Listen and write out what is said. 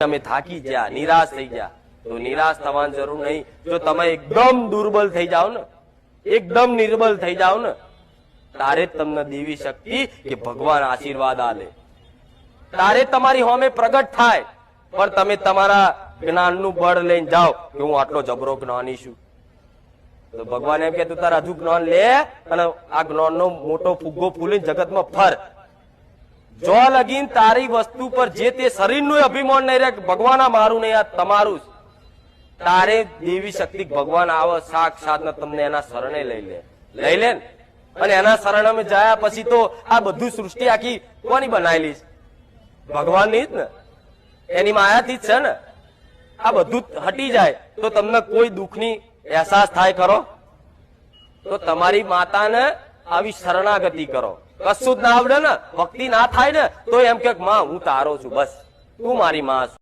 તમે થાકી ગયા, નિરાશ થઈ ગયા, તો નિરાશ થવાની જરૂર નહીં. જો તમે એકદમ દુર્બલ થઈ જાઓ ને, એકદમ નિર્બલ થઈ જાઓ ને, તારે જ તમને દેવી શક્તિ કે ભગવાન આશીર્વાદ આલે, તારે તમારી સામે પ્રગટ થાય. પણ તમે તમારા જ્ઞાનનું બળ લઈને જાઓ કે હું આટલો જબરો જ્ઞાની છું, તો ભગવાન એમ કે તું તારા હજુ જ્ઞાન લે અને આ જ્ઞાનનો મોટો ફુગ્ગો ફૂલીને જગતમાં ફર. જો લગીન તારી વસ્તુ પર જે તે શરીરનું અભિમાન નહીં રહે, ભગવાન આ મારું નહીં, આ તમારું, તારે દેવી શક્તિ ભગવાન આવે સાક્ષાત ને તમને એના શરણે લઈ લે ને. અને એના શરણે જયા પછી તો આ બધું સૃષ્ટિ આખી કોની બનાવેલી છે? ભગવાનની જ ને, એની માયાથી જ છે ને. આ બધું હટી જાય તો તમને કોઈ દુઃખની અહેસાસ થાય ખરો? તો તમારી માતાને આવી શરણાગતિ કરો. કશું જ ના આવડે ને, ભક્તિ ના થાય ને, તો એમ કે માં હું તારો છું, બસ તું મારી માં છું.